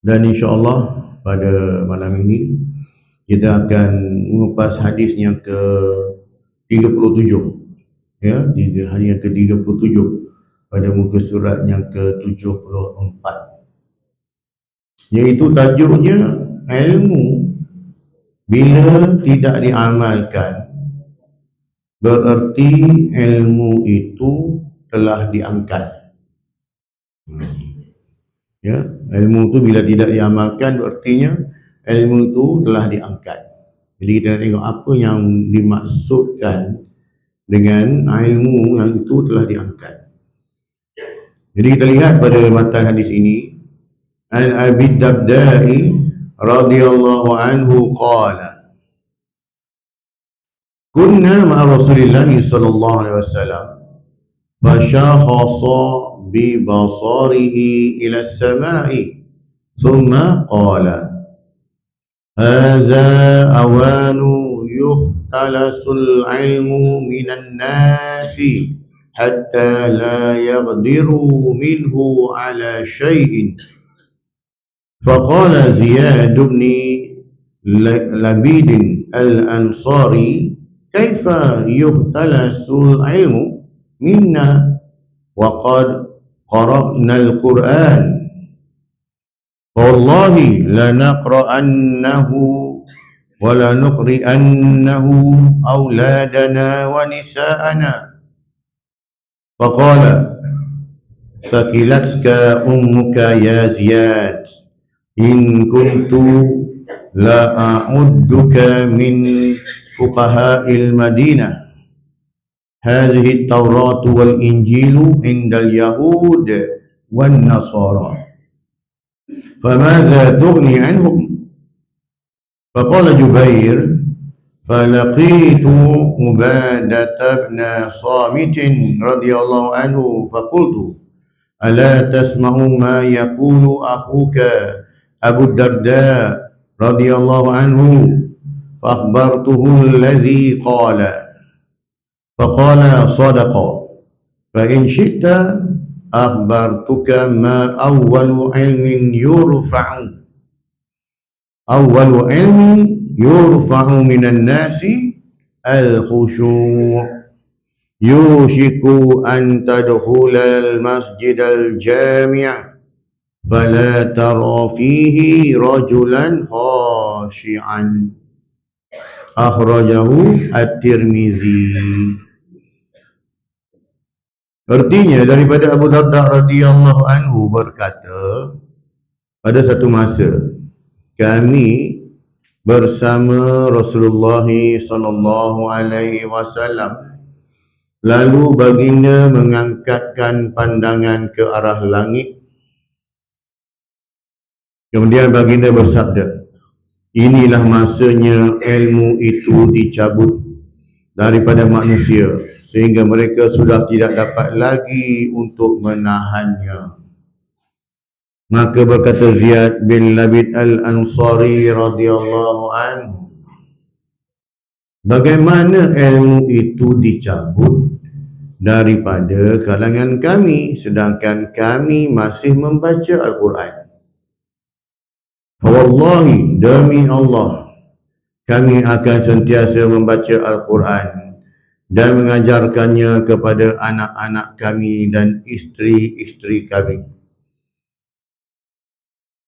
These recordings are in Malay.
Dan insya-Allah pada malam ini kita akan mengupas hadis yang ke-37, ya, hari yang ke-37 pada muka surat yang ke-74, iaitu tajuknya ilmu bila tidak diamalkan bererti ilmu itu telah diangkat. Ya, ilmu itu bila tidak diamalkan berartinya ilmu itu telah diangkat. Jadi kita nak tengok apa yang dimaksudkan dengan ilmu yang itu telah diangkat. Jadi kita lihat pada matan hadis ini, An Abi Darda'i radhiyallahu anhu qala, kunna ma'a Rasulillah sallallahu alaihi wasallam fashakhasa bi basarihi ila as-sama'i thumma qala hadza awanu yuhtalasul ilmu minan nasi hatta la yaqdiru minhu ala syai'in. Faqala Ziyad bin Labid al-Ansari, kaifa yuhtalasul ilmu minna wa qad qara'na al-Qur'an. Wallahi lanaqra'annahu wa lanuqri'annahu awladana wa nisa'ana. Faqala sakilatka ummuka ya Ziyad, in kuntu la a'udduka min fuqaha'il Madinah. Hadhihi at-Taurat wal Injil 'inda al-Yahud wan Nasara. Famadha tughni 'anhum? Faqala Jubair, falaqitu Ubadah bin Samit radhiyallahu anhu faqultu ala tasma'u ma yaqulu akhuka Abu Darda radhiyallahu anhu, faakhbartuhu alladhi qala, faqala sadaqa, fa in syi'ta akhbartuka ma awwalu ilmin yurfa'u minan nasi al-khushu'. Yushiku an tadkhulal masjidal jami' fala tara fihi rajulan khashi'an. Akhrajahu At-Tirmizi. Artinya daripada Abu Darda radhiyallahu anhu berkata, pada satu masa kami bersama Rasulullah sallallahu alaihi wasallam, lalu baginda mengangkatkan pandangan ke arah langit. Kemudian baginda bersabda, inilah masanya ilmu itu dicabut daripada manusia sehingga mereka sudah tidak dapat lagi untuk menahannya. Maka berkata Ziyad bin Labid al-Ansari radhiyallahu anhu, bagaimana ilmu itu dicabut daripada kalangan kami sedangkan kami masih membaca Al-Quran? Wallahi, demi Allah, kami akan sentiasa membaca Al-Quran dan mengajarkannya kepada anak-anak kami dan isteri-isteri kami.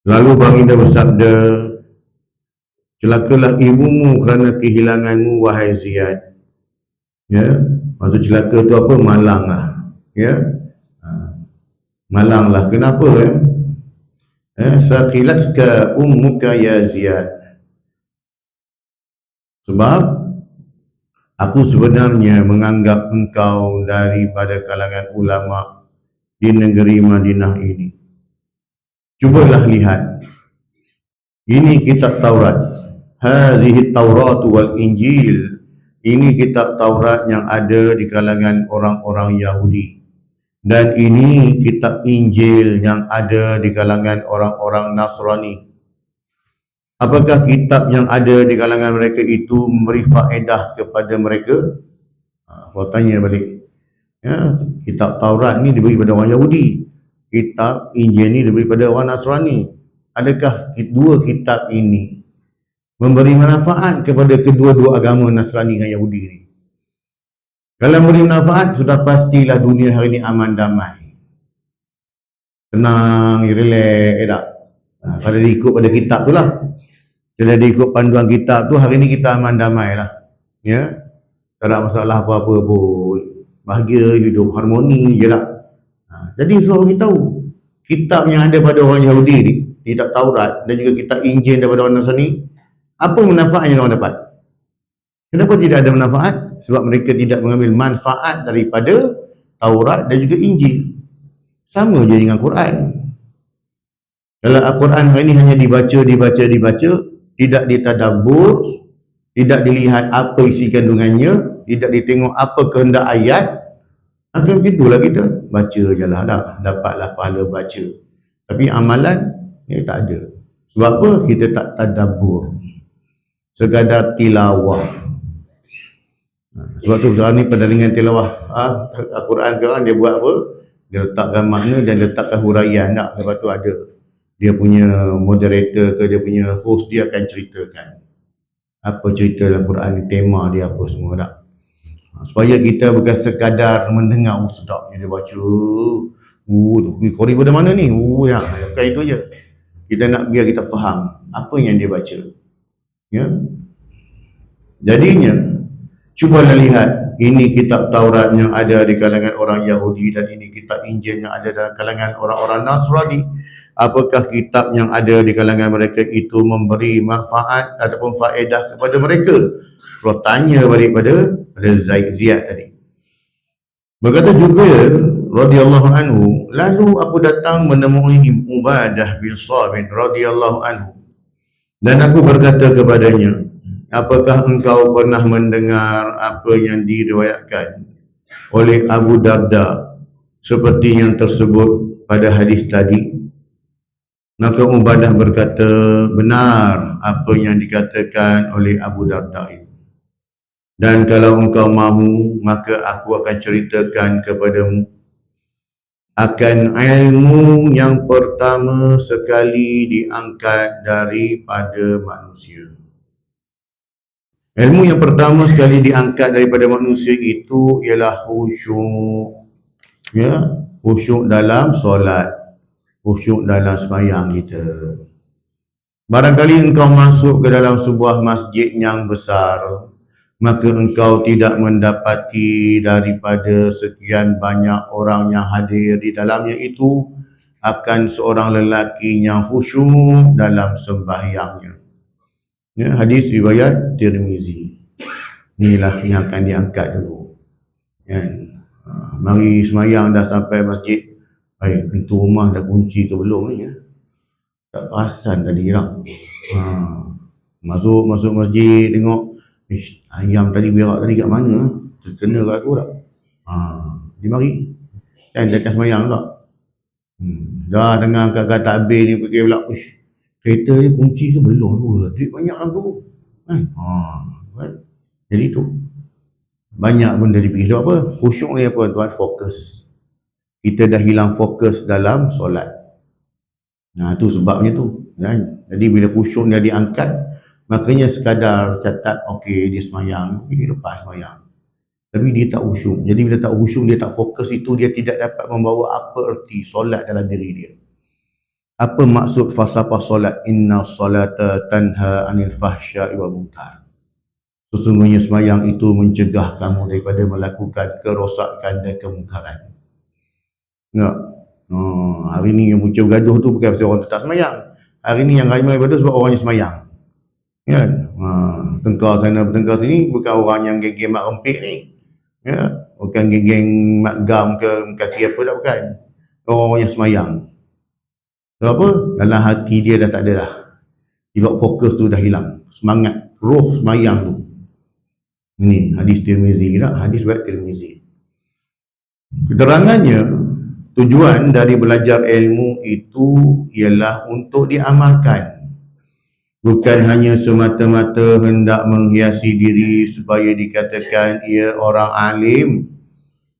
Lalu baginda bersabda, celakalah ibumu kerana kehilanganmu, wahai Ziyad. Ya, maksud celaka tu apa? Malang lah. Ya, malang lah. Kenapa? Saqilatka ummuka ya Ziyad. Sebab aku sebenarnya menganggap engkau daripada kalangan ulama di negeri Madinah ini. Cubalah lihat, ini kitab Taurat, hadhihi Taurat wal Injil, ini kitab Taurat yang ada di kalangan orang-orang Yahudi, dan ini kitab Injil yang ada di kalangan orang-orang Nasrani. Apakah kitab yang ada di kalangan mereka itu memberi faedah kepada mereka? Kalau tanya balik, ya, kitab Taurat ni diberi pada orang Yahudi, kitab Injil ni diberi pada orang Nasrani. adakah dua kitab ini memberi manfaat kepada kedua-dua agama Nasrani dan Yahudi ni? Kalau memberi manfaat, sudah pastilah dunia hari ini aman damai, tenang, relax, tak? Kalau diikut pada kitab tu lah, kalau diikut panduan kitab tu, hari ni kita aman damai lah, ya, tak ada masalah apa-apa pun, bahagia, hidup harmoni je lah. Jadi suruh kita tahu kitab yang ada pada orang Yahudi ni, kitab Taurat dan juga kitab Injil daripada orang Nasrani, apa manfaat yang orang dapat? Kenapa tidak ada manfaat? Sebab mereka tidak mengambil manfaat daripada Taurat dan juga Injil. Sama je dengan Quran. Kalau Al-Quran hari ini hanya dibaca, tidak ditadabbur, tidak dilihat apa isi kandungannya, tidak ditengok apa kehendak ayat, akan begitulah kita baca je lah, dapatlah pahala baca, tapi amalan tak ada. Sebab apa? Kita tak tadabbur, sekadar tilawah. Sebab tu sekarang ni pendalingan tilawah Al-Quran sekarang dia buat apa? Dia letakkan makna dan letakkan huraian tak? Lepas tu ada dia punya moderator ke dia punya host, dia akan ceritakan apa cerita dalam Quran, tema dia apa semua tak? Supaya kita bukan sekadar mendengar, sedap dia baca, kori pada mana ni, bukan itu je. Kita nak biar kita faham apa yang dia baca, ya. Jadinya cubalah lihat, ini kitab Taurat yang ada di kalangan orang Yahudi dan ini kitab Injil yang ada dalam kalangan orang-orang Nasrani. Apakah kitab yang ada di kalangan mereka itu memberi manfaat ataupun faedah kepada mereka? Kalau tanya balik pada Ziyad tadi. Berkata Jubair radhiyallahu anhu, lalu aku datang menemui Ubadah bin Samit radhiyallahu anhu dan aku berkata kepadanya, apakah engkau pernah mendengar apa yang diriwayatkan oleh Abu Darda seperti yang tersebut pada hadis tadi? Maka Ubadah berkata, benar apa yang dikatakan oleh Abu Darda itu. Dan kalau engkau mahu, maka aku akan ceritakan kepadamu akan ilmu yang pertama sekali diangkat daripada manusia. Ilmu yang pertama sekali diangkat daripada manusia itu ialah khusyuk. Ya, khusyuk dalam solat, khusyuk dalam sembahyang kita. Barangkali engkau masuk ke dalam sebuah masjid yang besar, maka engkau tidak mendapati daripada sekian banyak orang yang hadir di dalamnya itu akan seorang lelaki yang khusyuk dalam sembahyangnya. Ya, hadis riwayat Tirmizi. Inilah yang akan diangkat dulu. Ya. Mari sembahyang dah sampai masjid, pintu rumah dah kunci ke belum ni, ya? Tak perasan tadi lah. Masuk masjid, tengok ayam tadi berak tadi kat mana? Terkena kat aku tak? Dia mari kan dia akan sembahyang tak? Dah tengah angkat takbir ni pergi pula, kereta dia kunci ke belum tu? Duit banyak dalam tu kan? Jadi tu banyak benda dipikir. Sebab apa? Khusyuk ni apa tuan? Fokus. Kita dah hilang fokus dalam solat. Itu sebabnya tu kan? Jadi bila khusyuk dia diangkat, makanya sekadar catat, okey dia semayang, lepas semayang, tapi dia tak khusyuk. Jadi bila tak khusyuk, dia tak fokus, itu dia tidak dapat membawa apa erti solat dalam diri dia. Apa maksud falsafah solat? Inna solata tanha anil fahsya'i wal munkar. Sesungguhnya semayang itu mencegah kamu daripada melakukan kerosakan dan kemungkaran. Enggak? Hari ni yang punca bergaduh tu bukan pasal orang tu tak semayang. Hari ni yang ramai bergaduh sebab orangnya semayang. Kan? Tengkar sana bertengkar sini, bukan orang yang geng-geng mak rempik ni. Ya? Bukan geng-geng mak gam ke kaki apa tak, bukan. Orang yang semayang. Sebab apa? Dalam hati dia dah tak ada dah. Sebab fokus tu dah hilang. Semangat, roh semayang tu. Ini hadis Tirmizi tak? Hadis buat Tirmizi. Keterangannya, tujuan dari belajar ilmu itu ialah untuk diamalkan. Bukan hanya semata-mata hendak menghiasi diri supaya dikatakan ia orang alim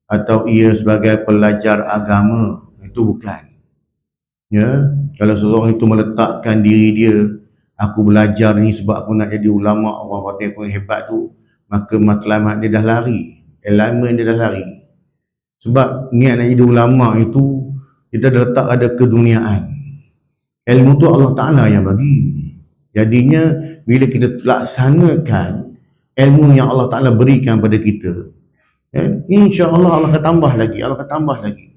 atau ia sebagai pelajar agama. Itu bukan. Ya, kalau seseorang itu meletakkan diri dia, aku belajar ni sebab aku nak jadi ulama, orang kata aku hebat tu, maka matlamat dia dah lari, alignment dia dah lari. Sebab niat nak jadi ulama itu kita dah letak ada keduniaan. Ilmu tu Allah Ta'ala yang bagi. Jadinya bila kita laksanakan ilmu yang Allah Ta'ala berikan pada kita, insya Allah Allah akan tambah lagi, Allah akan tambah lagi.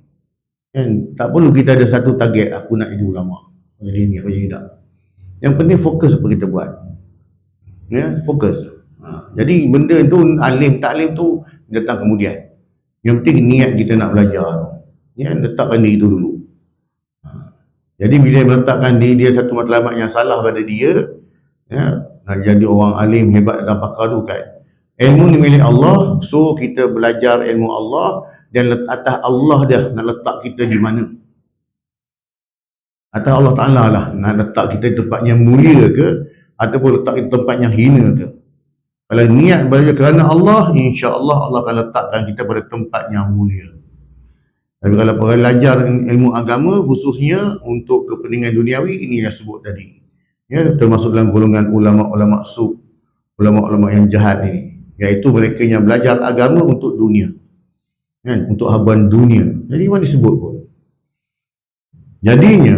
Tak perlu kita ada satu target, aku nak jadi ulama, jadi ni, aku jadi tak. Yang penting fokus apa kita buat. Ya, fokus. Jadi benda tu alim tak alim tu datang kemudian. Yang penting niat kita nak belajar. Ya, letakkan diri itu dulu. Jadi bila meletakkan diri dia satu matlamat yang salah pada dia, ya, nak jadi orang alim hebat dan pakar tu kan. Ilmu ni milik Allah, so kita belajar ilmu Allah dan atas Allah dah nak letak kita di mana. Atas Allah Ta'ala lah nak letak kita tempat yang mulia ke ataupun letak kita tempat yang hina ke. Kalau niat belajar kerana Allah, insya Allah Allah akan letakkan kita pada tempat yang mulia. Tapi kalau belajar ilmu agama khususnya untuk kepentingan duniawi, ini dah sebut tadi, ya, termasuk dalam golongan ulama-ulama su, ulama-ulama yang jahat ini, iaitu mereka yang belajar agama untuk dunia, kan, untuk habuan dunia. Jadi mana disebut pun. Jadinya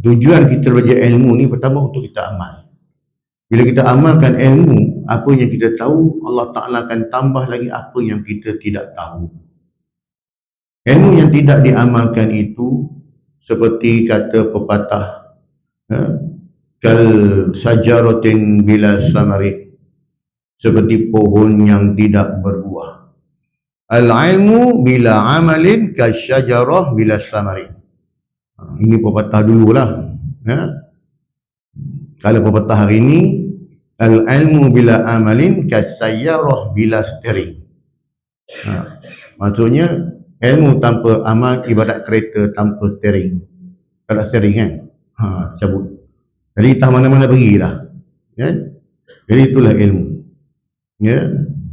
tujuan kita belajar ilmu ni pertama untuk kita amal. Bila kita amalkan ilmu, apa yang kita tahu, Allah Ta'ala akan tambah lagi apa yang kita tidak tahu. Ilmu yang tidak diamalkan itu seperti kata pepatah, kal sajaratin bila samarin, seperti pohon yang tidak berbuah. Al-ilmu bila amalin kasyajarah bila samarin. Ini pepatah dululah. Ya. Kalau pepatah hari ini, al-ilmu bila amalin kasayyarah bila steering. Maksudnya ilmu tanpa amal ibarat kereta tanpa steering. Tak ada steering kan? Cabut. Jadi tak mana-mana pergi dah. Ya? Jadi itulah ilmu. Ya?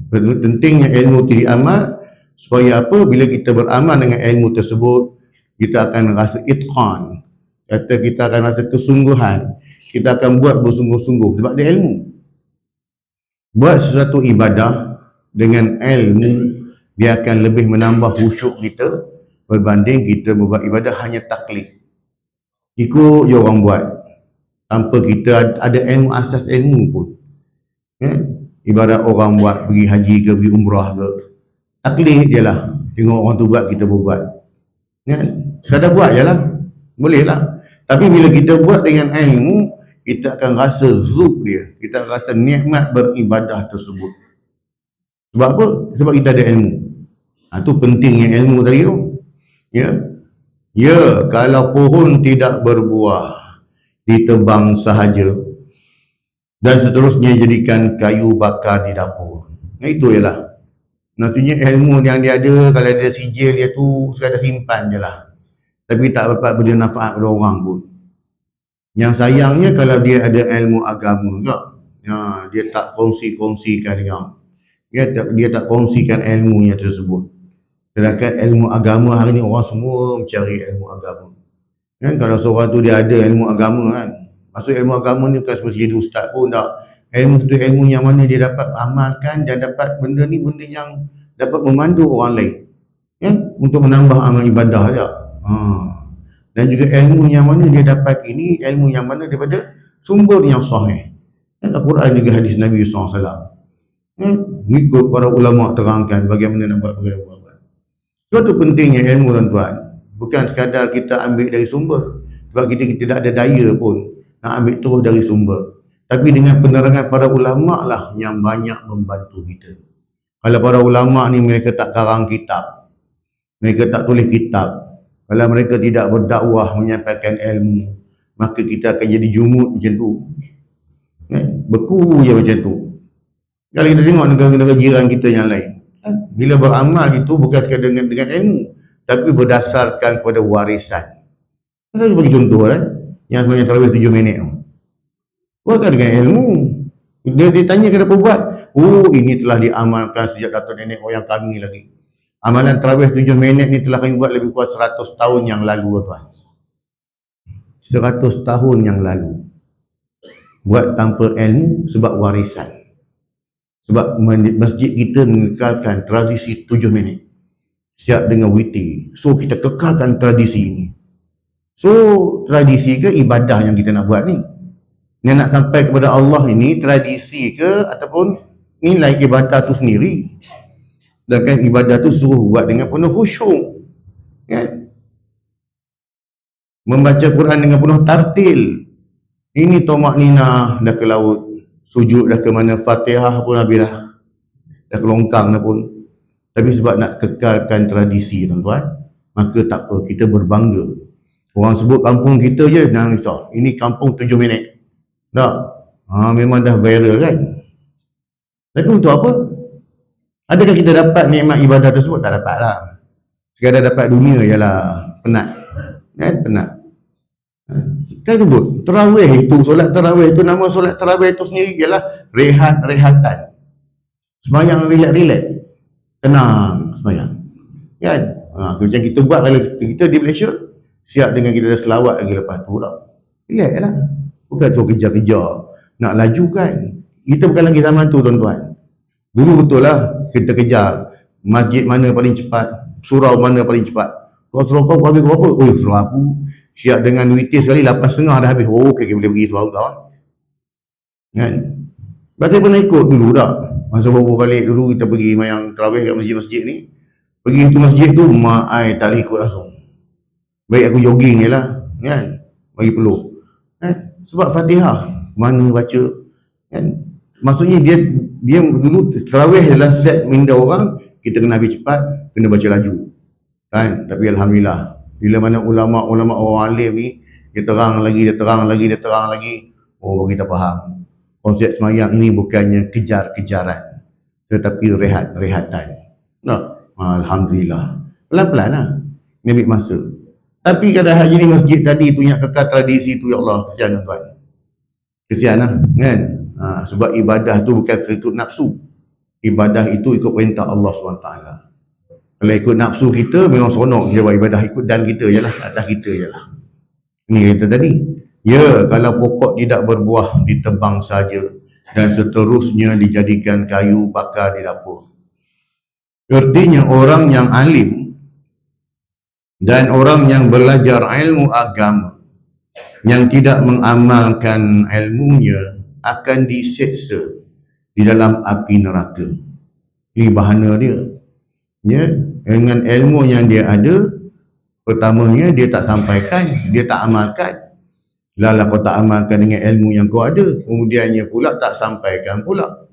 Pentingnya ilmu itu diamal supaya apa? Bila kita beramal dengan ilmu tersebut, kita akan rasa itqan. Kata kita akan rasa kesungguhan. Kita akan buat bersungguh-sungguh sebab dia ilmu. Buat sesuatu ibadah dengan ilmu, dia akan lebih menambah khusyuk kita berbanding kita membuat ibadah hanya taklid. Ikut je orang buat tanpa kita ada ilmu, asas ilmu pun. Ya? Ibarat orang buat pergi haji ke pergi umrah ke, taklid je lah, tengok orang tu buat kita buat. Ya? Sekadar buat je lah, boleh lah. Tapi bila kita buat dengan ilmu, kita akan rasa zuk dia, kita akan rasa nikmat beribadah tersebut. Sebab apa? Sebab kita ada ilmu. Itu pentingnya ilmu tadi tu. Ya. Ya, kalau pohon tidak berbuah, ditebang sahaja dan seterusnya jadikan kayu bakar di dapur. Nah, itu ialah. Maksudnya ilmu yang dia ada, kalau ada sijil dia tu sekadar simpan je lah. Tapi tak dapat beri manfaat pada orang pun. Yang sayangnya kalau dia ada ilmu agama juga, ya, dia tak kongsi-kongsikan yang, dia tak kongsikan ilmunya tersebut. Sedangkan ilmu agama hari ni orang semua mencari ilmu agama. Kan kalau seorang tu dia ada ilmu agama kan, maksud ilmu agama ni bukan seperti jadi ustaz pun tak. Ilmu tu ilmu yang mana dia dapat amalkan dan dapat benda ni benda yang dapat memandu orang lain. Ya, untuk menambah amal ibadah je. Dan juga ilmu yang mana dia dapat ini, ilmu yang mana daripada sumber yang sahih. Al-Quran juga hadis Nabi SAW. Mengikut para ulama terangkan bagaimana nak buat perkara. Suatu pentingnya ilmu tuan-tuan. Bukan sekadar kita ambil dari sumber. Sebab kita tidak ada daya pun nak ambil terus dari sumber. Tapi dengan penerangan para ulama lah yang banyak membantu kita. Kalau para ulama ni mereka tak karang kitab, mereka tak tulis kitab, kalau mereka tidak berdakwah menyampaikan ilmu, maka kita akan jadi jumud macam tu. Beku je macam tu. Kalau kita tengok negara-negara jiran kita yang lain, bila beramal itu bukan sekadar dengan ilmu, tapi berdasarkan kepada warisan. Saya bagi contoh yang sebenarnya tarawih 7 minit tu. Bukan dengan ilmu. Dia ditanya kenapa buat? Oh, ini telah diamalkan sejak datuk nenek moyang kami lagi. Amalan tarawih 7 minit ni telah kami buat lebih kurang 100 tahun yang lalu tuan. 100 tahun yang lalu. Buat tanpa ilmu sebab warisan. Sebab masjid kita mengekalkan tradisi 7 minit. Siap dengan witir. So kita kekalkan tradisi ini. So tradisi ke ibadah yang kita nak buat ni? Yang nak sampai kepada Allah ini tradisi ke ataupun nilai ibadah tu sendiri? Dan kan ibadah tu suruh buat dengan penuh khusyuk, kan? Membaca Quran dengan penuh tartil. Ini tomak nina dah ke laut, sujud dah ke mana, Fatihah pun habis dah ke longkang dah pun. Tapi sebab nak kekalkan tradisi, tuan-tuan, maka tak apa, kita berbangga. Orang sebut kampung kita je, jangan risau. Ini kampung 7 minit. Tak? Memang dah viral kan? Tapi untuk apa? Adakah kita dapat nikmat ibadah tersebut? Tak dapat lah. Sekadar dapat dunia je lah. Penat. Kan? Penat. Kan sebut, tarawih itu, solat tarawih itu, nama solat tarawih itu sendiri ialah rehat-rehatan. Semayang relax-relax. Tenang semayang. Kan? Macam kita buat kalau kita di Malaysia, siap dengan kita dah selawat lagi lepas tu lah. Relax lah. Bukan tu kejar-kejar. Nak laju kan? Kita bukan lagi zaman tu, tuan-tuan. Dulu betul lah kita kejar masjid mana paling cepat, surau mana paling cepat. Kau surau kau habis berapa? Oh, surau aku siap dengan witir sekali 8.30 dah habis. Oh, okey, boleh pergi surau kau. Kan? Berarti pernah ikut dulu tak? Masa baru balik dulu kita pergi mayang tarawih kat masjid-masjid ni. Pergi tu masjid tu, mak ai tak boleh ikut langsung. Baik aku jogging je lah. Kan? Bagi peluk. Kan? Sebab Fatihah mana baca. Kan? Maksudnya dia dulu tarawih adalah set minda orang, kita kena habis cepat, kena baca laju. Kan? Tapi alhamdulillah, bila mana ulama-ulama orang alim ni, dia terang lagi, oh kita faham. Konsep semayang ini bukannya kejar-kejaran, tetapi rehat-rehatan. Nah, alhamdulillah. Pelan-pelan lah. Ini ambil masa. Tapi kadang haji di masjid tadi punya kekal tradisi tu, ya Allah, kesian tuan. Kesian lah, kan? Sebab ibadah tu bukan ikut nafsu. Ibadah itu ikut perintah Allah SWT. Kalau ikut nafsu kita, memang seronok kita buat ibadah, ikut dan kita je lah, atas kita je lah. Ini kata tadi. Ya, kalau pokok tidak berbuah, ditebang saja. Dan seterusnya dijadikan kayu bakar di dapur. Artinya orang yang alim dan orang yang belajar ilmu agama yang tidak mengamalkan ilmunya akan diseksa di dalam api neraka. Ini bahana dia. Ya, dengan ilmu yang dia ada, pertamanya dia tak sampaikan, dia tak amalkan. Lala kau tak amalkan dengan ilmu yang kau ada, kemudiannya pula tak sampaikan pula.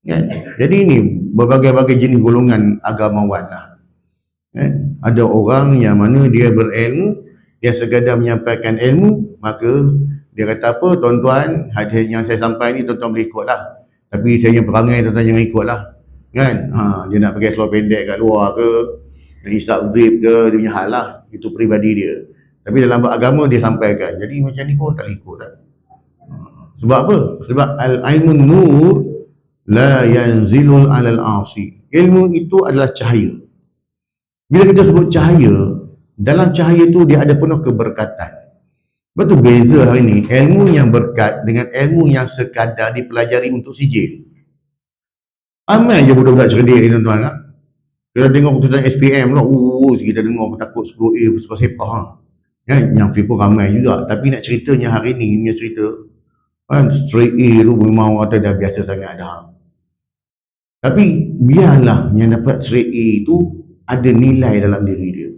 Ya. Jadi ini berbagai-bagai jenis golongan agamawan lah. Ya. Ada orang yang mana dia berilmu, dia sekadar menyampaikan ilmu, maka dia kata apa, tuan-tuan, hadis yang saya sampai ni tuan-tuan boleh ikut lah. Tapi saya yang perangai tuan-tuan jangan ikut lah. Kan? Dia nak pakai seluar pendek kat luar ke, nak isap vape ke, dia punya hal lah. Itu peribadi dia. Tapi dalam agama dia sampaikan. Jadi macam ni pun tak ikut lah. Sebab apa? Sebab al-ilmun nur la yanzilul alal asi. Ilmu itu adalah cahaya. Bila kita sebut cahaya, dalam cahaya tu dia ada penuh keberkatan. Sebab tu beza hari ni, ilmu yang berkat dengan ilmu yang sekadar dipelajari untuk sijil. Ramai je budak-budak cerdik ni tuan-tuan kan. Kita tengok keputusan SPM lah, kita dengar takut 10A sepah-sepah lah. Yang fee pun ramai juga. Tapi nak ceritanya hari ni, punya cerita kan, straight A tu memang orang dah biasa sangat dah. Tapi biarlah yang dapat straight A tu ada nilai dalam diri dia.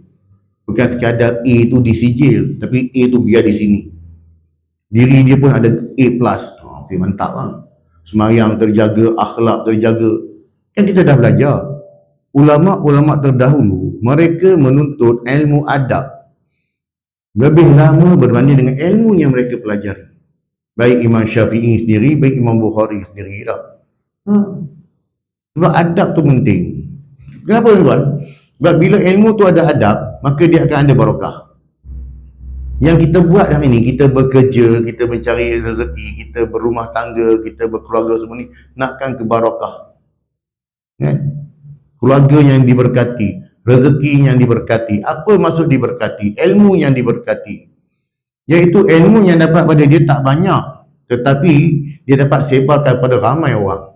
Bukan sekadar A tu disijil, tapi A tu biar di sini. Diri dia pun ada A+. Okay, mantap lah. Semayang terjaga, akhlak terjaga. Kan kita dah belajar. Ulama-ulama terdahulu, mereka menuntut ilmu adab lebih lama berbanding dengan ilmu yang mereka pelajari. Baik Imam Syafi'i sendiri, baik Imam Bukhari sendiri tak. Sebab adab tu penting. Kenapa tuan? Sebab bila ilmu tu ada adab, maka dia akan ada barakah. Yang kita buat hari ni, kita bekerja, kita mencari rezeki, kita berumah tangga, kita berkeluarga semua ni, nakkan ke barakah. Kan? Keluarga yang diberkati, rezeki yang diberkati. Apa maksud diberkati? Ilmu yang diberkati. Iaitu ilmu yang dapat pada dia tak banyak, tetapi dia dapat sebarkan pada ramai orang.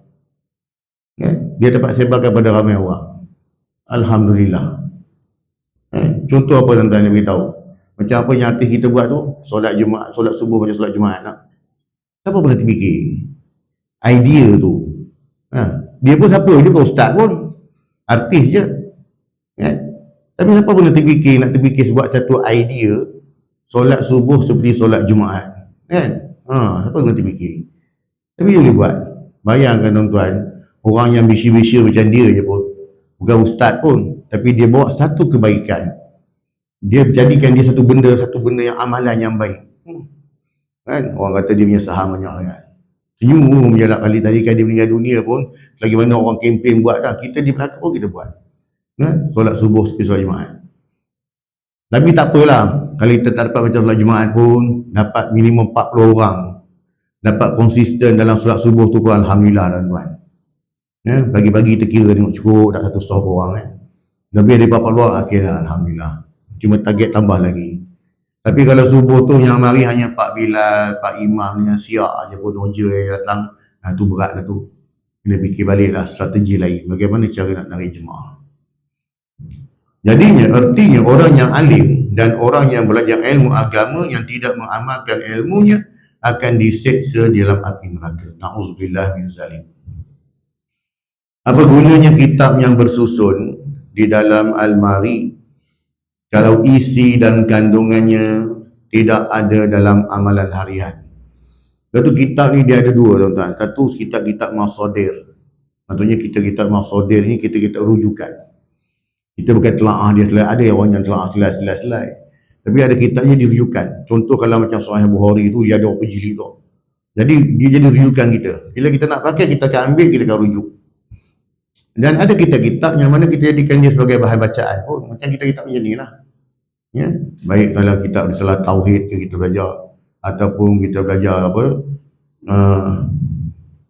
Dia dapat sebarkan pada ramai orang. Alhamdulillah. Contoh apa tuan-tuan yang beritahu? Macam apa yang artis kita buat tu, solat Jumaat, solat subuh macam solat Jumaat nak. Siapa pernah terfikir idea tu? Dia pun siapa? Dia bukan ustaz pun, artis je. Tapi siapa pernah terfikir nak terfikir buat satu idea solat subuh seperti solat Jumaat? Siapa pernah terfikir? Tapi dia boleh buat. Bayangkan tuan-tuan, orang yang bisya-bisya macam dia je pun, bukan ustaz pun, tapi dia bawa satu kebaikan. Dia jadikan dia satu benda yang amalan yang baik. Orang kata dia punya saham banyak kan. Senyum je lah kali tadi kan dia meninggal dunia pun, lagi mana orang kempen buat dah. Kita di belakang pun kita buat. Solat subuh seperti solat Jumaat. Tapi tak apalah, kalau kita tak dapat macam solat Jumaat pun, dapat minimum 40 orang dapat konsisten dalam solat subuh tu pun alhamdulillah tuan-tuan. Bagi-bagi terkira tengok cukup dah 100 orang kan. Lebih dari 40 orang, akhirnya alhamdulillah. Cuma target tambah lagi. Tapi kalau subuh tu yang mari hanya Pak Bilal, Pak Imam dengan siap je pun roja yang datang, tu berat lah tu. Kena fikir balik lah strategi lain. Bagaimana cara nak narik jemaah. Jadinya, artinya orang yang alim dan orang yang belajar ilmu agama yang tidak mengamalkan ilmunya akan diseksa di dalam api neraka. Na'udzubillah min zalik. Apa gunanya kitab yang bersusun di dalam almari kalau isi dan kandungannya tidak ada dalam amalan harian? Satu kitab ni dia ada dua tuan-tuan. Satu kitab-kitab masadir. Maksudnya kitab-kitab masadir ni kita rujukan. Kita bukan telaah dia selai. Ada orang yang telaah selai. Tapi ada kitabnya dirujukan. Contoh kalau macam Sahih Bukhari tu dia ada berapa jilid tu. Jadi dia jadi rujukan kita. Bila kita nak pakai kita akan ambil, kita akan rujuk. Dan ada kitab-kitab yang mana kita jadikan dia sebagai bahan bacaan. Macam kitab-kitab macam ni lah. Baik kalau kitab risalah tauhid ke kita belajar, ataupun kita belajar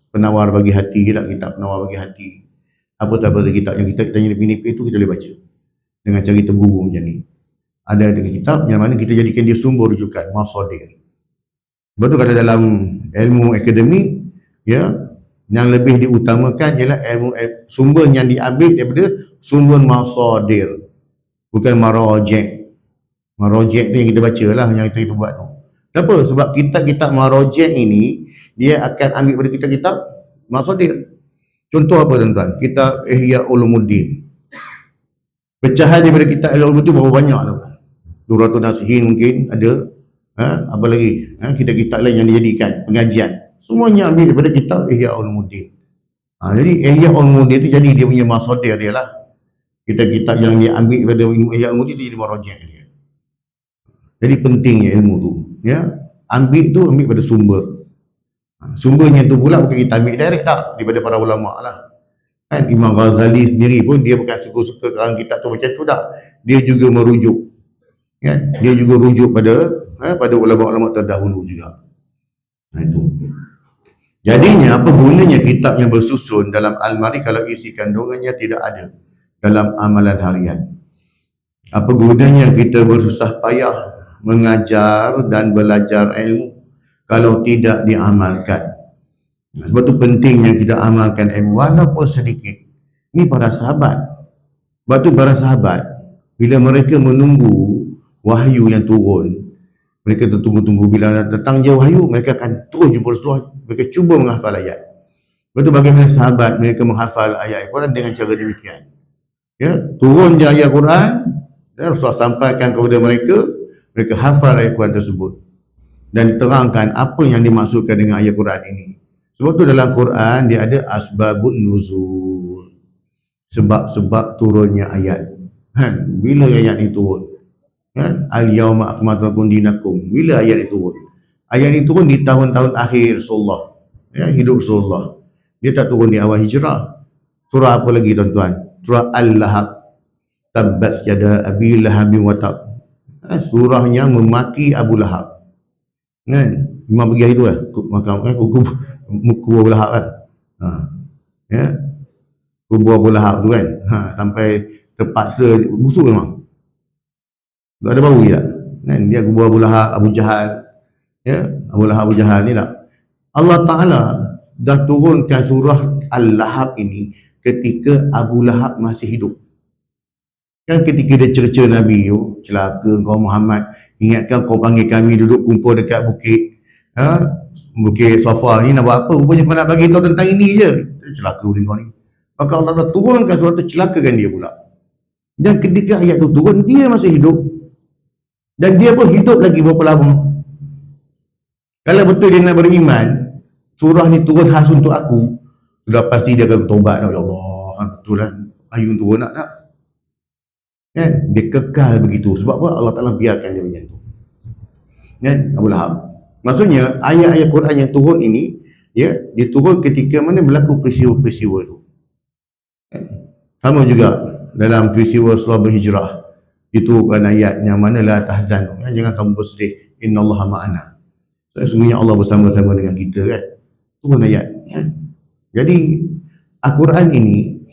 penawar bagi hati, kitab penawar bagi hati. Apa-apa kitab yang kita nipis-nipis tu kita boleh baca dengan cara kita guru macam ni. Ada kitab yang mana kita jadikan dia sumber rujukan, masadir. Sebab tu kalau dalam ilmu akademik, yang lebih diutamakan ialah ilmu sumber yang diambil daripada sumber masadir, bukan marajih. Marajih tu yang kita baca lah, yang kita buat tu. Kenapa? Sebab kitab-kitab marajih ini dia akan ambil pada kitab-kitab masadir. Contoh apa tuan-tuan? Kitab Ihya Ulumuddin. Pecahan daripada kitab Ihya Ulumuddin berapa banyak tu? 200 nasihin mungkin ada. Apa lagi? Kitab-kitab lain yang dijadikan pengajian. Semuanya ambil daripada kitab Ihya Ulumuddin. Jadi Ihya Ulumuddin tu jadi dia punya masadir dia lah. Kitab-kitab yang dia ambil daripada Ihya Ulumuddin tu jadi marajih dia. Jadi pentingnya ilmu tu. Ambil pada sumber. Sumbernya tu pula bukan kita ambil direct tak, daripada para ulama lah. Imam Ghazali sendiri pun dia bukan suka-suka karang kitab tu macam tu tak. Dia juga merujuk. Dia juga rujuk pada ulama-ulama terdahulu juga. Itu. Jadinya apa gunanya kitab yang bersusun dalam almari kalau isi kandungannya tidak ada dalam amalan harian? Apa gunanya kita bersusah payah mengajar dan belajar ilmu kalau tidak diamalkan? Sebab tu pentingnya kita amalkan ilmu walaupun sedikit. Ini para sahabat. Sebab tu para sahabat bila mereka menunggu wahyu yang turun, mereka tertunggu-tunggu bila datang je wahyu, mereka akan terus jumpa Rasulullah, mereka cuba menghafal ayat. Sebab tu bagaimana sahabat mereka menghafal ayat Al-Quran dengan cara demikian. Turun je ayat Quran, Rasulullah sampaikan kepada mereka, mereka hafal ayat Quran tersebut dan diterangkan apa yang dimaksudkan dengan ayat Quran ini. Sebab tu dalam Quran dia ada asbabun nuzul, sebab-sebab turunnya ayat. Bila ayat ini turun? Al-yawma akmaltu lakum dinakum. Bila ayat itu turun? Ayat ini turun di tahun-tahun akhir Rasulullah, hidup Rasulullah. Dia tak turun di awal hijrah. Surah apa lagi tuan-tuan? Surah Al-Lahab. Tabbat yada abi lahabin wa tab. Surah yang memaki Abu Lahab. Memang pergi hari tu kubur Abu Lahab kan. Kubur Abu Lahab tu kan. Sampai terpaksa busuk memang. Tak ada bau je tak? kan? Dia gua Abu Lahab, Abu Jahal, ya, Abu Lahab, Abu Jahal ni tak. Allah Ta'ala dah turunkan surah Al-Lahab ini ketika Abu Lahab masih hidup. Kan ketika dia cerca Nabi tu, celaka kau Muhammad, ingatkan kau panggil kami duduk kumpul dekat bukit, bukit Safa ni nak buat apa? Rupanya kau nak bagi tahu tentang ini je. Celaka boleh kau ni. Maka Allah Ta'ala turunkan surah tu, celakakan dia pula. Dan ketika ayat tu turun, dia masih hidup. Dan dia pun hidup lagi berapa lama. Kalau betul dia nak beriman, surah ni turun khas untuk aku, sudah pasti dia akan bertobat. Ya Allah, betul lah, ayun turun nak tak? Kan? Dia kekal begitu. Sebab apa? Allah Ta'ala biarkan dia macam tu. Kan? Abu Lahab. Maksudnya, ayat-ayat Quran yang turun ini, ya, dia turun ketika mana berlaku peristiwa-peristiwa tu. Kan? Sama juga dalam peristiwa surah Berhijrah, diturunkan ayat yang mana la tahzan, jangan kamu bersedih, innallaha ma'ana. Sesungguhnya Allah bersama-sama dengan kita, kan? Turun ayat, kan? Jadi Al-Quran ini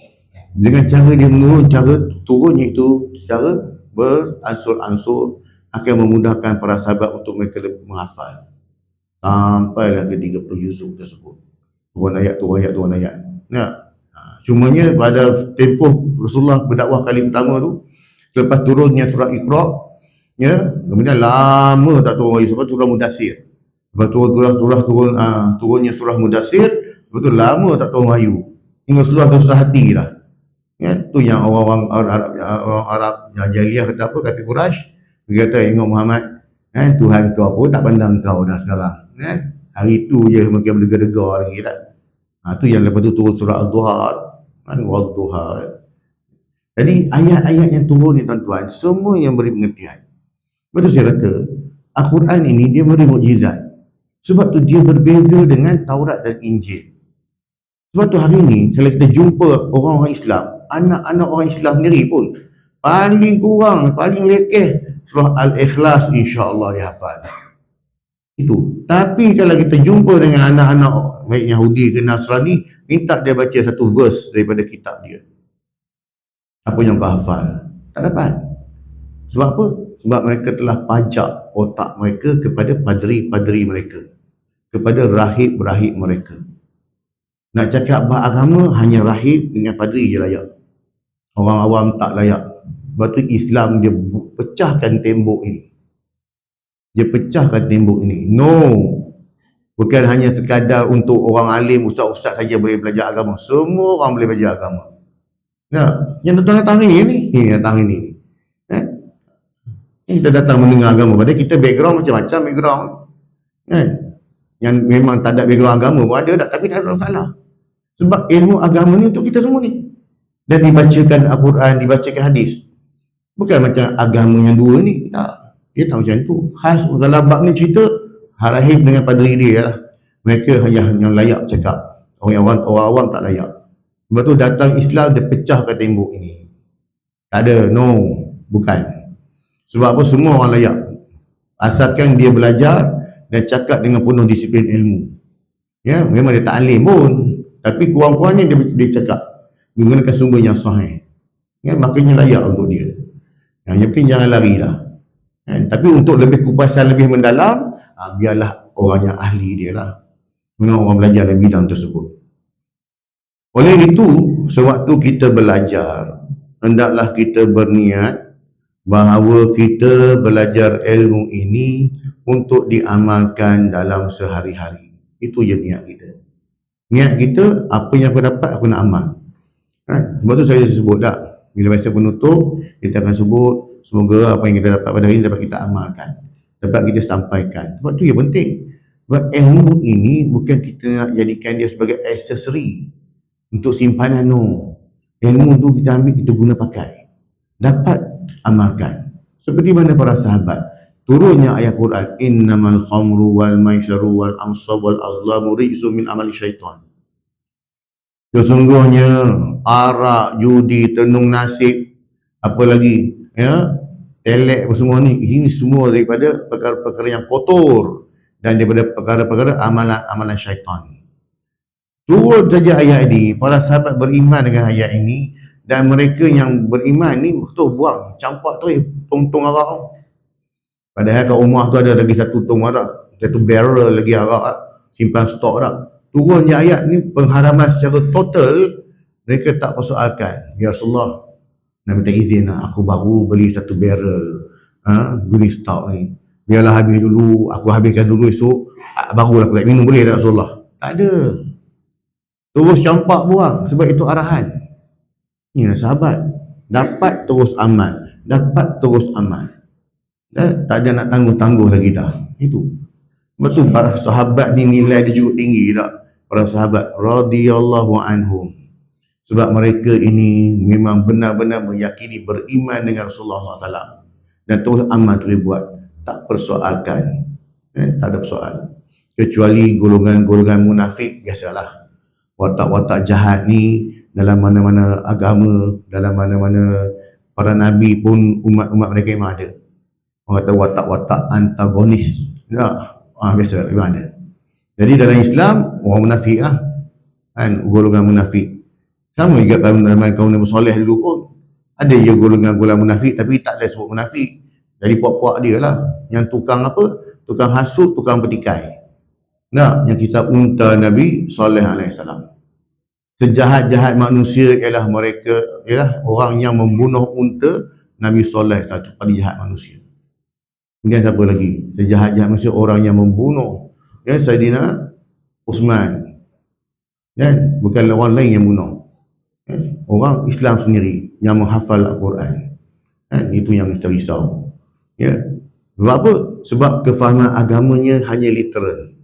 dengan cara dia menurun, cara turunnya itu secara beransur-ansur akan memudahkan para sahabat untuk mereka lebih menghafal sampailah ke 30 juzuk tersebut. Turun ayat, turun ayat, turun ayat. Ya. Cumanya pada tempoh Rasulullah berdakwah kali pertama tu, selepas turunnya surah Iqra, ya, kemudian lama tak turun ayat, sebab surah Mudassir. Lepas turunnya surah Mudassir, betul lama tak turun wahyu. Hingga surah tu susah hati lah. Ya, tu yang orang Arab yang jahiliah kata apa, kata Quraisy, dia kata, ingat Muhammad, kan, Tuhan kau pun tak pandang kau dah sekarang, kan? Hari tu je makin berdegar-degar lagi tak. Tu yang lepas tu turun surah Al-Duha, kan, Wal-Duha. Jadi ayat-ayat yang turun ni tuan-tuan, semua yang beri pengertian. Betul saya kata, Al-Quran ini dia beri mukjizat. Sebab tu dia berbeza dengan Taurat dan Injil. Sebab tu hari ni kalau kita jumpa orang-orang Islam, anak-anak orang Islam sendiri pun paling kurang, paling lekeh surah Al-Ikhlas, insya-Allah dia hafal. Itu. Tapi kalau kita jumpa dengan anak-anak baik Yahudi ke Nasrani, minta dia baca satu verse daripada kitab dia, apa yang kau hafal? Tak dapat. Sebab apa? Sebab mereka telah pajak otak mereka kepada padri-padri mereka, kepada rahib-rahib mereka. Nak cakap beragama, hanya rahib dengan padri je layak. Orang awam tak layak. Sebab tu Islam dia pecahkan tembok ini. Dia pecahkan tembok ini. No. Bukan hanya sekadar untuk orang alim, ustaz-ustaz saja boleh belajar agama. Semua orang boleh belajar agama. Nah, yang datang ini, datang ini. Kita datang mendengar agama, padahal kita background macam-macam background, kan? Yang memang tak ada background agama pun ada tak, tapi tak ada masalah. Sebab ilmu agama ni untuk kita semua ni. Dan dibacakan Al-Quran, dibacakan hadis. Bukan macam agama yang dua ni, tak. Dia tak macam tu. Khas dalam bab ni cerita rahib dengan padri dia lah. Mereka yang layak cakap. Orang awam tak layak. Sebab tu datang Islam, dia pecahkan tembok ini. Tak ada, no, bukan. Sebab apa? Semua orang layak, asalkan dia belajar dan cakap dengan penuh disiplin ilmu. Ya, memang dia tak alim pun, tapi kurang-kurangnya dia cakap menggunakan sumber yang sahih. Ya, makanya layak untuk dia. Yang penting jangan lari lah. Tapi untuk lebih kupasan lebih mendalam, biarlah orang yang ahli dia lah, dengan orang belajar dalam bidang tersebut. Oleh itu, sewaktu kita belajar, hendaklah kita berniat bahawa kita belajar ilmu ini untuk diamalkan dalam sehari-hari. Itu je niat kita. Niat kita, apa yang aku dapat, aku nak amal. Kan? Sebab tu saya sebut tak, bila masa penutup, kita akan sebut, semoga apa yang kita dapat pada hari ini dapat kita amalkan, dapat kita sampaikan. Sebab tu yang penting. Sebab ilmu ini bukan kita nak jadikan dia sebagai aksesori untuk simpanan, no. Ilmu tu kita ambil, kita guna pakai, dapat amalkan. Seperti mana para sahabat, turunnya ayat Quran, innamal khamru wal maisyaru wal ansab wal azlamu rijsun min amali syaitan. Sesungguhnya arak, judi, tenung nasib, apa lagi, ya, telek, semua ni, ini semua daripada perkara-perkara yang kotor dan daripada perkara-perkara amalan syaitan. Turun saja ayat ini, para sahabat beriman dengan ayat ini, dan mereka yang beriman ni betul buang campak tu, tong-tong arak. Padahal kat rumah tu ada lagi satu tong arak, satu barrel lagi arak, simpan stok tak. Turun je ayat ni, pengharaman secara total, mereka tak persoalkan. Ya Rasulullah, nak minta izin lah, aku baru beli satu barrel guni stok ni, biarlah habis dulu, aku habiskan dulu esok, barulah aku tak minum, boleh tak Rasulullah? Tak ada. Terus campak buang, sebab itu arahan. Inilah sahabat, dapat terus amal, dapat terus amal. Tak ada nak tangguh-tangguh lagi dah. Itu. Sebab tu para sahabat ni nilai dia juga tinggi tak? Para sahabat radhiyallahu anhum. Sebab mereka ini memang benar-benar meyakini, beriman dengan Rasulullah SAW. Dan terus amal boleh buat. Tak persoalkan. Tak ada persoal. Kecuali golongan-golongan munafik, biasalah. Watak-watak jahat ni dalam mana-mana agama, dalam mana-mana para nabi pun umat-umat mereka memang ada. Orang kata watak-watak antagonis. Biasa memang ada. Jadi dalam Islam, orang munafik lah. Kan, golongan munafik. Sama juga dalam kaum Nabi Saleh dulu pun. Ada je golongan-golongan munafik, tapi tak ada sebut munafik. Jadi puak-puak dia lah. Yang tukang apa? Tukang hasut, tukang petikai. Yang kisah unta Nabi Saleh AS. Sejahat-jahat manusia ialah mereka, ialah orang yang membunuh unta Nabi Saleh, satu paling jahat manusia. Kemudian siapa lagi? Sejahat-jahat manusia, orang yang membunuh Saidina Uthman. Bukan orang lain yang bunuh. Orang Islam sendiri yang menghafal Al-Quran. Itu yang kita risau. Sebab apa? Sebab kefahaman agamanya hanya literal.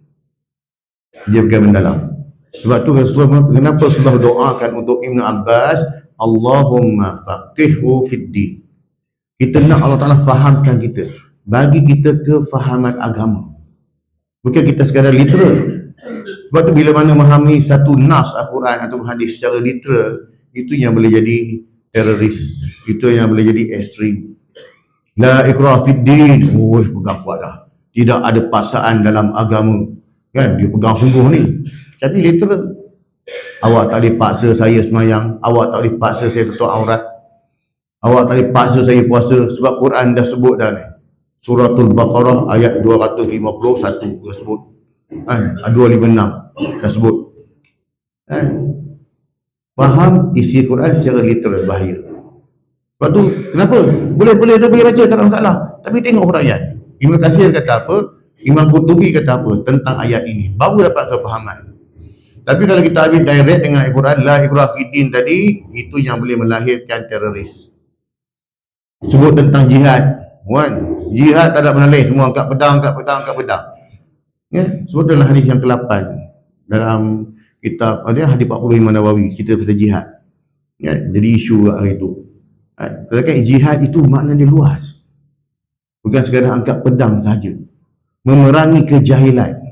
Dia bukan mendalam. Sebab tu Rasulullah, kenapa Rasulullah doakan untuk Ibn Abbas, Allahumma faqihhu fid din. Kita nak Allah Ta'ala fahamkan kita, bagi kita kefahaman agama. Bukan kita sekadar literal. Sebab tu bila mana memahami satu nas Al-Quran atau hadis secara literal, itu yang boleh jadi teroris, itu yang boleh jadi ekstrim. La ikrah fid din. Pegang kuat dah. Tidak ada paksaan dalam agama. Kan, dia pegang sungguh ni. Tapi literal. Awak tak boleh paksa saya semayang, awak tak boleh paksa saya tutup aurat, awak tak boleh paksa saya puasa, sebab Quran dah sebut dah ni. Suratul Baqarah ayat 251 dah sebut. 256 dah sebut. Faham isi Quran secara literal bahaya. Sebab tu kenapa? Boleh baca, tak ada masalah. Tapi tengok huraian. Ibn Katsir kata apa? Imam Qurtubi kata apa tentang ayat ini, baru dapat kefahaman. Tapi kalau kita habis direct dengan Al-Quran, la ikrah fid din tadi, itu yang boleh melahirkan teroris. Sebut tentang jihad, jihad tak ada benda lain, semua angkat pedang. Sebab itulah hadis yang ke-8 dalam kitab hadis 45 Nawawi, kita pasal jihad. Jadi isu hari itu. Kerana jihad itu makna dia luas. Bukan sekadar angkat pedang sahaja. Memerangi kejahilan.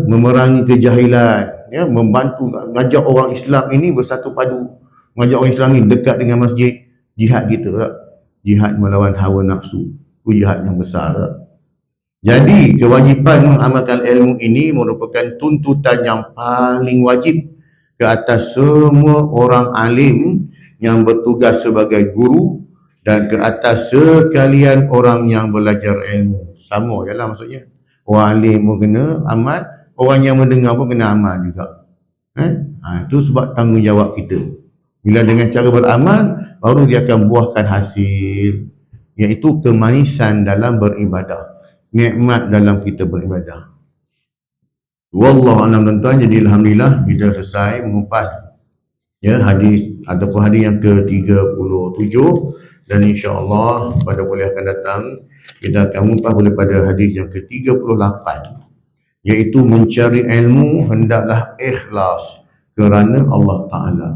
Memerangi kejahilan, membantu mengajak orang Islam ini bersatu padu, mengajak orang Islam ini dekat dengan masjid. Jihad kita tak? Jihad melawan hawa nafsu, itu jihad yang besar tak? Jadi kewajipan mengamalkan ilmu ini merupakan tuntutan yang paling wajib ke atas semua orang alim yang bertugas sebagai guru dan ke atas sekalian orang yang belajar ilmu. Sama je lah maksudnya. Orang alim pun kena amal, orang yang mendengar pun kena amal juga. Itu sebab tanggungjawab kita. Bila dengan cara beramal, baru dia akan buahkan hasil, iaitu kemanisan dalam beribadah, nikmat dalam kita beribadah. Wallahu a'lam tuan-tuan. Jadi alhamdulillah kita selesai mengupas hadis ataupun hadis yang ke-37, dan insya-Allah pada kuliah akan datang kita akan mengupas daripada hadis yang ke-38, iaitu mencari ilmu hendaklah ikhlas kerana Allah Ta'ala.